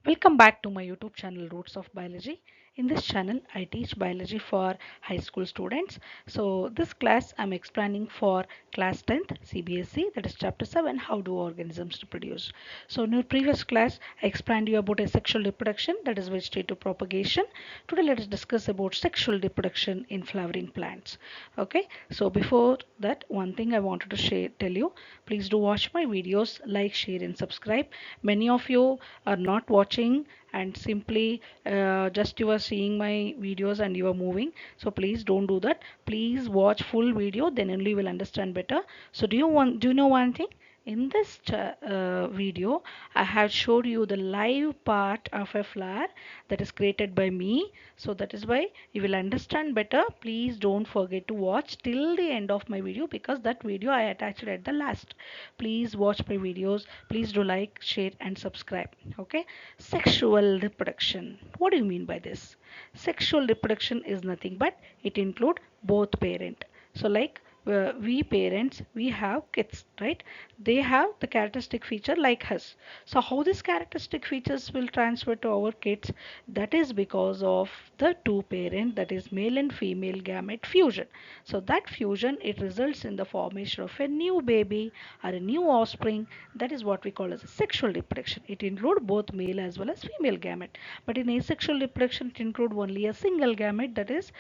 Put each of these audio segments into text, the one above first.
Welcome back to my YouTube channel Roots of Biology. In this channel, I teach biology for high school students. So this class I'm explaining for class 10th Cbse, that is chapter 7, how do organisms reproduce. So in your previous class, I explained you about asexual reproduction, that is vegetative propagation. Today let us discuss about sexual reproduction in flowering plants. Okay, so before that, one thing I wanted to tell you, please do watch my videos, like, share and subscribe. Many of you are not watching and simply just you are seeing my videos and you are moving, so please don't do that. Please watch full video, then only you will understand better. So do you know one thing? In this video, I have showed you the live part of a flower that is created by me. So that is why you will understand better. Please don't forget to watch till the end of my video because that video I attached at the last. Please watch my videos. Please do like, share and subscribe. Okay. Sexual reproduction. What do you mean by this? Sexual reproduction is nothing but it include both parent. So like we parents, we have kids, right? They have the characteristic feature like us. So how these characteristic features will transfer to our kids? That is because of the two parent, that is male and female gamete fusion. So that fusion, it results in the formation of a new baby or a new offspring. That is what we call as a sexual reproduction. It includes both male as well as female gamete. But in asexual reproduction, it includes only a single gamete, that is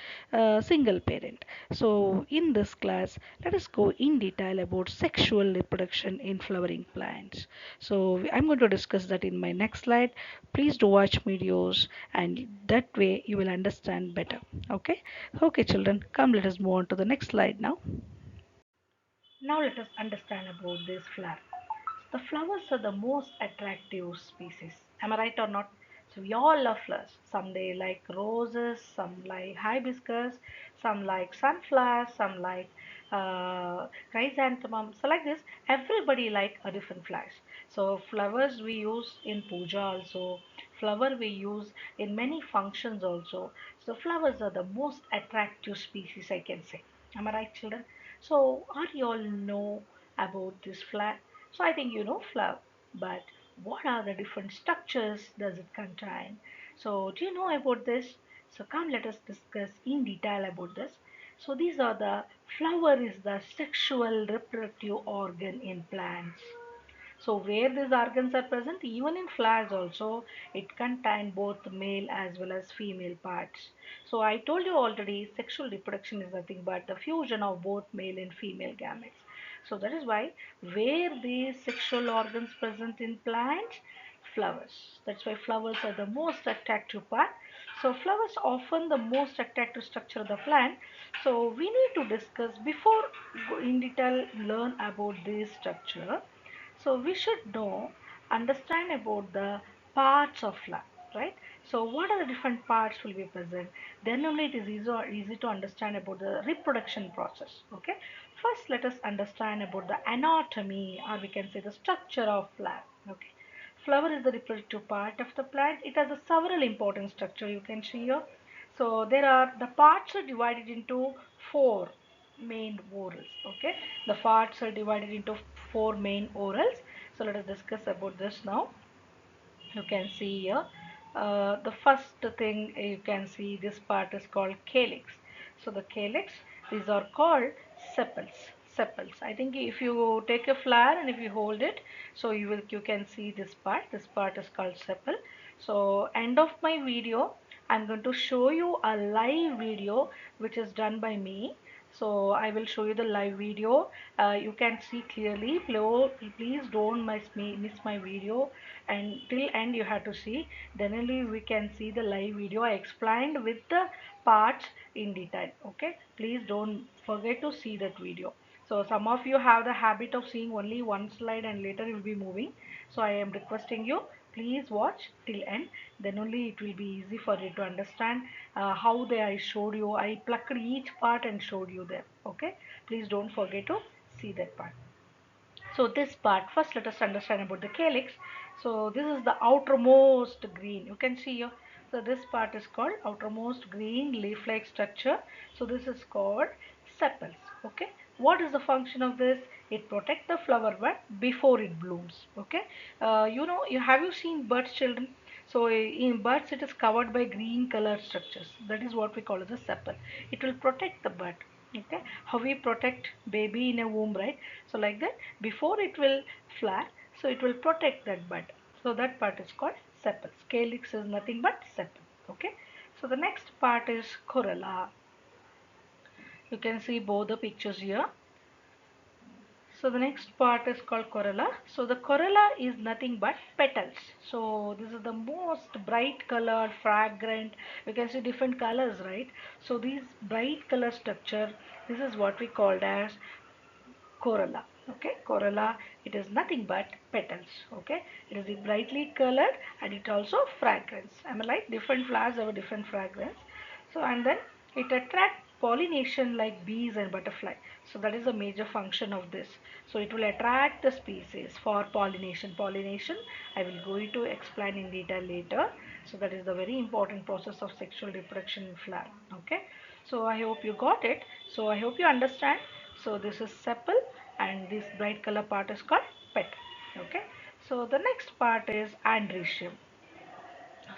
single parent. So in this class, let us go in detail about sexual reproduction in flowering plants. So I'm going to discuss that in my next slide. Please do watch videos and that way you will understand better. Okay. Okay children, come let us move on to the next slide now. Now let us understand about this flower. The flowers are the most attractive species. Am I right or not? So we all love flowers. Some they like roses, some like hibiscus, some like sunflowers, some like chrysanthemum. So like this, everybody like a different flowers. So flowers we use in puja also. Flower we use in many functions also. So flowers are the most attractive species I can say. Am I right, children? So are you all know about this flower? So I think you know flower, but what are the different structures does it contain? So do you know about this? So come let us discuss in detail about this. So these are the flower is the sexual reproductive organ in plants. So where these organs are present, even in flowers also, it contain both male as well as female parts. So I told you already, sexual reproduction is nothing but the fusion of both male and female gametes. So that is why where these sexual organs present in plants, flowers. That's why flowers are the most attractive part. So flowers often the most attractive structure of the plant. So we need to discuss before in detail learn about this structure. So we should know, understand about the parts of flower, right? So what are the different parts will be present? Then only it is easy to understand about the reproduction process. Okay. First, let us understand about the anatomy, or we can say the structure of flower. Okay. Flower is the reproductive part of the plant. It has a several important structure you can see here. So there are the parts are divided into four main orals. Okay, the parts are divided into four main orals. So let us discuss about this now. You can see here the first thing you can see, this part is called calyx. So the calyx, these are called sepals. I think if you take a flower and if you hold it, so you can see this part is called sepal. So end of my video, I'm going to show you a live video which is done by me. So I will show you the live video. You can see clearly. Please don't miss my video, and till end you have to see. Then only we can see the live video. I explained with the parts in detail. Okay. Please don't forget to see that video. So some of you have the habit of seeing only one slide and later you will be moving. So I am requesting you, please watch till end. Then only it will be easy for you to understand how they I showed you. I plucked each part and showed you there. Okay. Please don't forget to see that part. So this part, first let us understand about the calyx. So this is the outermost green. You can see here. So this part is called outermost green leaf-like structure. So this is called sepals. Okay. What is the function of this? It protects the flower bud before it blooms. Okay. You know, you have you seen birds, children? So in buds it is covered by green colored structures. That is what we call as a sepal. It will protect the bud. Okay, how we protect baby in a womb, right? So like that, before it will flare, so it will protect that bud. So that part is called sepal. Calyx is nothing but sepal. Okay, so the next part is corolla. You can see both the pictures here. So the next part is called corolla. So the corolla is nothing but petals. So this is the most bright colored, fragrant. You can see different colors, right? So these bright color structure, this is what we called as corolla. Okay, corolla, it is nothing but petals. Okay, it is brightly colored and it also fragrance. Am I right? Different flowers have a different fragrance. So and then it attracts pollination like bees and butterfly. So that is a major function of this. So it will attract the species for pollination. Pollination I will go into explain in detail later. So that is the very important process of sexual reproduction in flower. Okay, so I hope you got it. So I hope you understand. So this is sepal and this bright color part is called petal. Okay, so the next part is androecium.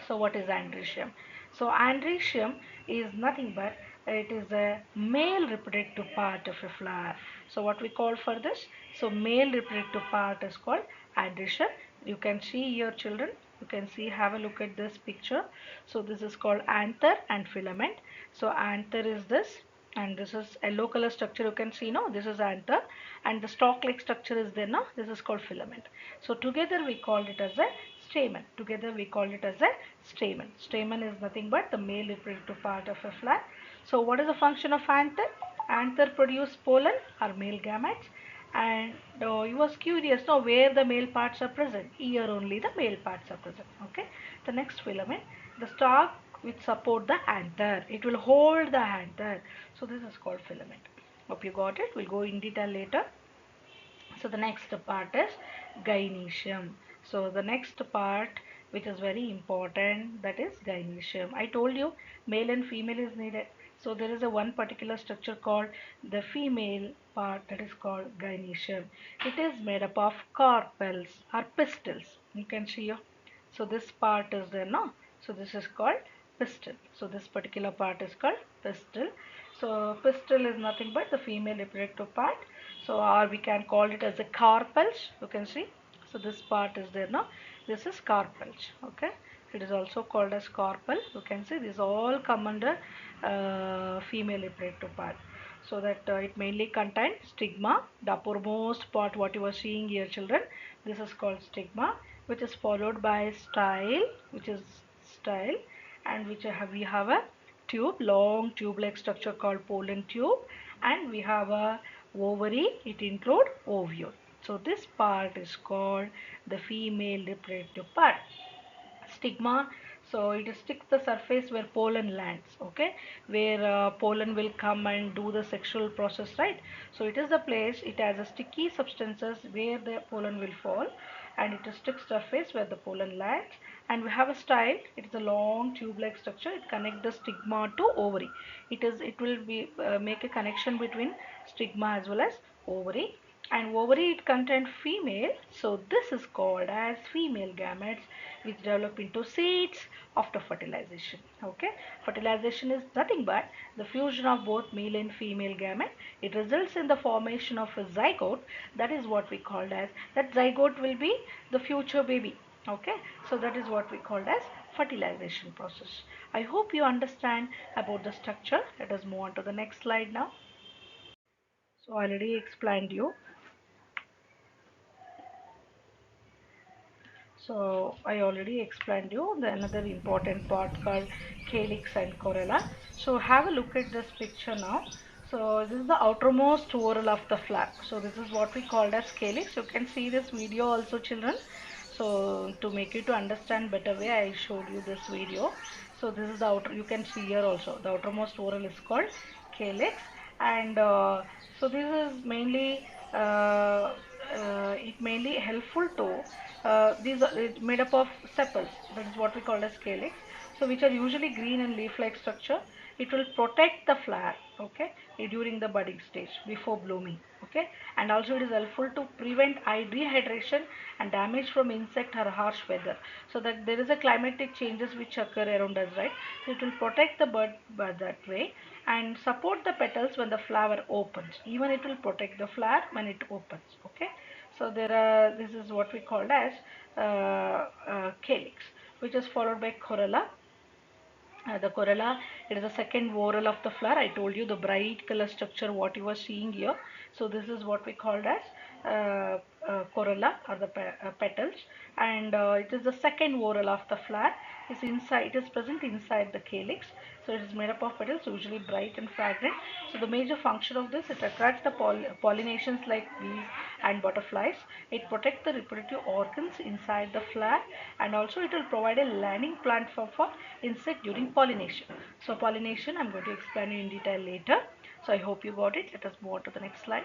So what is androecium? So androecium is nothing but it is a male reproductive part of a flower. So what we call for this? So male reproductive part is called androecium. You can see here children. You can see, have a look at this picture. So this is called anther and filament. So anther is this and this is yellow color structure. You can see, no, this is anther and the stalk like structure is there, no, this is called filament. So together we call it as a stamen. Together we call it as a stamen. Stamen is nothing but the male reproductive part of a flower. So what is the function of anther? Anther produce pollen or male gametes. And you was curious, no, where the male parts are present. Here only the male parts are present. Okay, the next filament, the stalk which support the anther, it will hold the anther. So this is called filament. Hope you got it. We'll go in detail later. So the next part is gynoecium. So the next part which is very important, that is gynoecium. I told you male and female is needed. So there is a one particular structure called the female part, that is called gynoecium. It is made up of carpels or pistils. You can see here. So this part is there, no? So this is called pistil. So this particular part is called pistil. So pistil is nothing but the female reproductive part. So or we can call it as a carpels. You can see. So this part is there, no? This is carpels. Okay. It is also called as carpel. You can see these all come under female reproductive part. So that it mainly contains stigma, the uppermost part what you are seeing here children. This is called stigma, which is followed by style, which is style, and which we have a tube, long tube like structure called pollen tube, and we have a ovary, it include ovule. So this part is called the female reproductive part. Stigma, so it sticks the surface where pollen lands. Okay, where pollen will come and do the sexual process, right? So it is the place, it has a sticky substances where the pollen will fall, and it sticks surface where the pollen lands. And we have a style, it is a long tube like structure, it connects the stigma to ovary. It will be make a connection between stigma as well as ovary. And ovary it contains female, so this is called as female gametes which develop into seeds after fertilization. Okay, fertilization is nothing but the fusion of both male and female gamete. It results in the formation of a zygote. That is what we called as, that zygote will be the future baby. Okay, so that is what we called as fertilization process. I hope you understand about the structure. Let us move on to the next slide now. So I already explained you. So I already explained you the another important part called calyx and corolla. So have a look at this picture now. So this is the outermost whorl of the flower. So this is what we called as calyx. You can see this video also children. So to make you to understand better way, I showed you this video. So this is the outer, you can see here also the outermost whorl is called calyx. And so this is mainly it mainly helpful to these are it's made up of sepals, that is what we call as calyx, so which are usually green and leaf like structure, it will protect the flower, okay, during the budding stage before blooming, okay. And also it is helpful to prevent eye dehydration and damage from insect or harsh weather. So that there is a climatic changes which occur around us, right? So it will protect the bud by that way and support the petals when the flower opens. Even it will protect the flower when it opens, okay. So there are, this is what we called as calyx, which is followed by corolla. The corolla, it is the second whorl of the flower. I told you the bright color structure what you are seeing here. So this is what we called as corolla, or the petals, and it is the second whorl of the flower. Is inside, it is present inside the calyx. So it is made up of petals, usually bright and fragrant. So the major function of this, it attracts the pollinations like bees and butterflies. It protects the reproductive organs inside the flower, and also it will provide a landing platform for insect during pollination. So pollination I'm going to explain you in detail later. So I hope you got it. Let us move on to the next slide.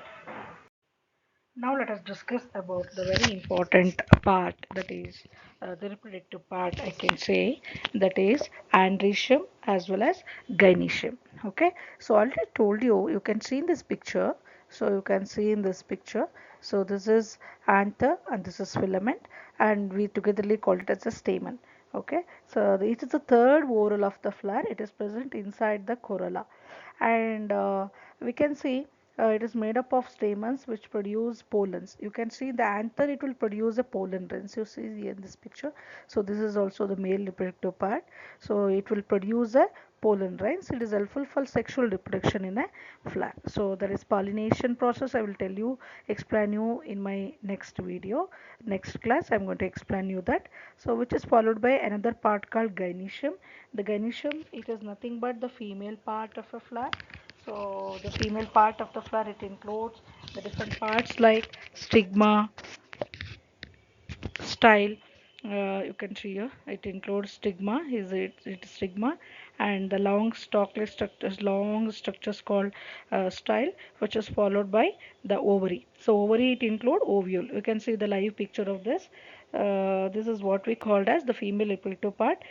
Now let us discuss about the very important part, that is the reproductive part, I can say, that is andrecium as well as gynoecium. Okay, so I already told you, you can see in this picture. So you can see in this picture. So this is anther and this is filament, and we togetherly call it as a stamen. Okay, so it is the third whorl of the flower. It is present inside the corolla, and we can see it is made up of stamens which produce pollens. You can see the anther, it will produce a pollen grains. You see here in this picture. So this is also the male reproductive part. So it will produce a pollen grains. It is helpful for sexual reproduction in a flower. So there is pollination process. I will tell you, explain you in my next video. Next class I am going to explain you that. So which is followed by another part called gynoecium. The gynoecium, it is nothing but the female part of a flower. So the female part of the flower, it includes the different parts like stigma, style. You can see here it includes stigma, it stigma, and the long structures called style, which is followed by the ovary. So ovary, it include ovule. You can see the live picture of this. This is what we called as the female reproductive part.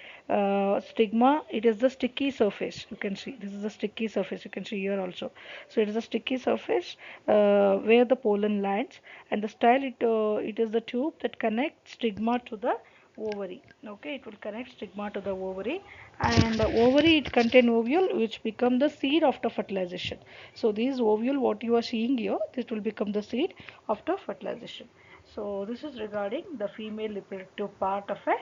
Stigma, it is the sticky surface. You can see this is the sticky surface. You can see here also. So it is a sticky surface where the pollen lands, and the style, it is the tube that connects stigma to the ovary. Okay, it will connect stigma to the ovary, and the ovary, it contain ovule which become the seed after fertilization. So these ovule what you are seeing here, this will become the seed after fertilization. So this is regarding the female reproductive part of a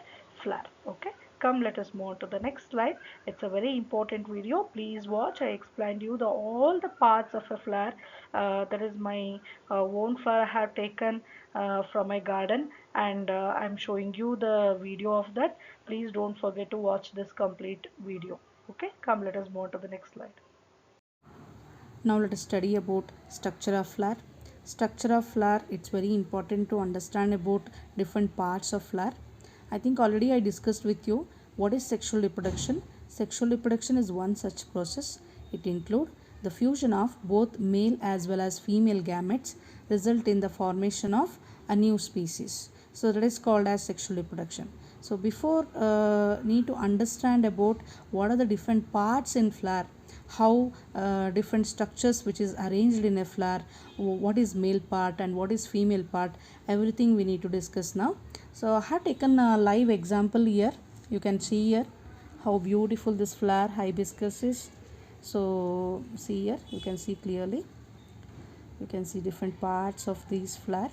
flower. Okay, come, let us move on to the next slide. It's a very important video, please watch. I explained you the all the parts of a flower. That is my own flower I have taken from my garden, and I'm showing you the video of that. Please don't forget to watch this complete video. Okay, come, let us move on to the next slide. Now let us study about structure of flower. Structure of flower, it's very important to understand about different parts of flower. I think already I discussed with you what is sexual reproduction. Sexual reproduction is one such process. It includes the fusion of both male as well as female gametes result in the formation of a new species. So that is called as sexual reproduction. So before need to understand about what are the different parts in flower, how different structures which is arranged in a flower, what is male part and what is female part, everything we need to discuss now. So I have taken a live example here. You can see here how beautiful this flower hibiscus is. So see here, you can see clearly, you can see different parts of these flower.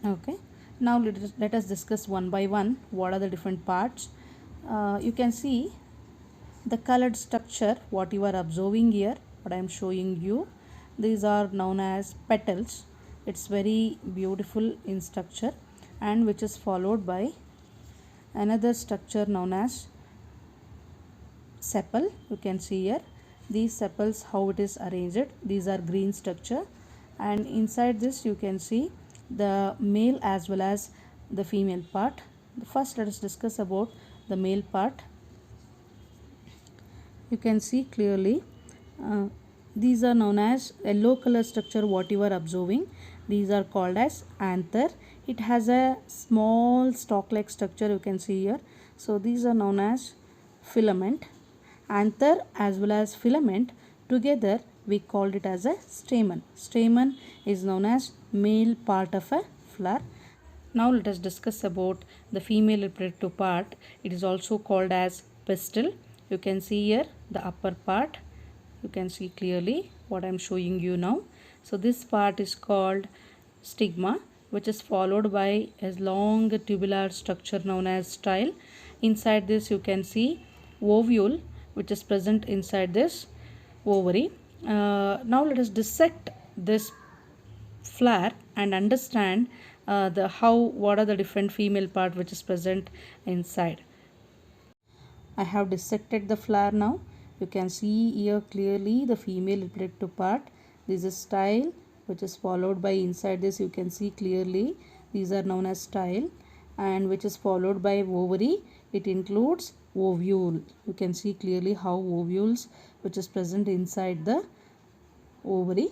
Okay, now let us discuss one by one what are the different parts. You can see the colored structure what you are observing here, what I am showing you, these are known as petals. It's very beautiful in structure, and which is followed by another structure known as sepal. You can see here these sepals how it is arranged. These are green structure, and inside this you can see the male as well as the female part. First let us discuss about the male part. You can see clearly these are known as yellow color structure what you are observing. These are called as anther. It has a small stalk like structure, you can see here. So these are known as filament. Anther as well as filament together we called it as a stamen. Stamen is known as male part of a flower. Now let us discuss about the female reproductive part. It is also called as pistil. You can see here the upper part. You can see clearly what I am showing you now. So this part is called stigma, which is followed by a long tubular structure known as style. Inside this you can see ovule, which is present inside this ovary. Now let us dissect this flower and understand the how what are the different female part which is present inside. I have dissected the flower now. You can see here clearly the female reproductive part. This is style which is followed by inside this you can see clearly these are known as style, and which is followed by ovary. It includes ovule. You can see clearly how ovules which is present inside the ovary,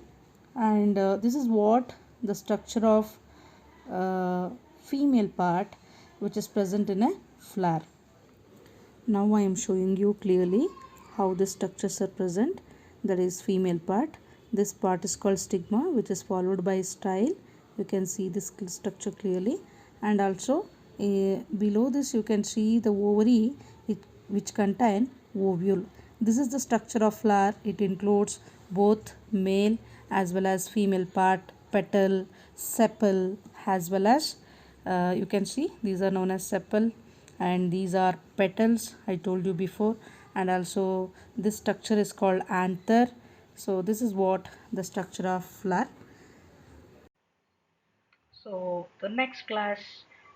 and this is what the structure of female part which is present in a flower. Now I am showing you clearly how the structures are present. That is female part. This part is called stigma, which is followed by style. You can see this structure clearly, and also below this you can see the ovary which contain ovule. This is the structure of flower. It includes both male as well as female part, petal, sepal, as well as you can see these are known as sepal, and these are petals I told you before, and also this structure is called anther. So this is what the structure of flower. So the next class,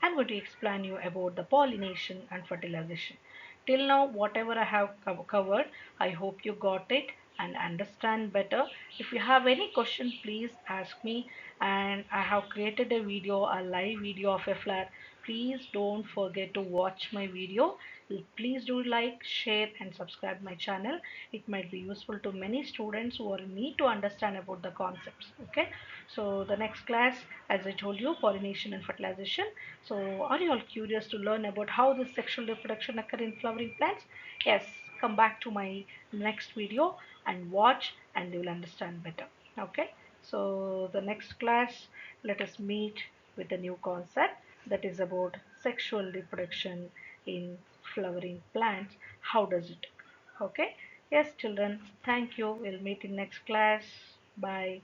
I'm going to explain you about the pollination and fertilization. Till now, whatever I have covered, I hope you got it and understand better. If you have any question, please ask me. And I have created a live video of a flower. Please don't forget to watch my video. Please do like, share, and subscribe my channel. It might be useful to many students who are need to understand about the concepts. Okay. So the next class, as I told you, pollination and fertilization. So are you all curious to learn about how this sexual reproduction occur in flowering plants? Yes, come back to my next video and watch, and you will understand better. Okay. So the next class, let us meet with a new concept, that is about sexual reproduction in flowering plants. How does it? Okay. Yes, children. Thank you. We'll meet in next class. Bye.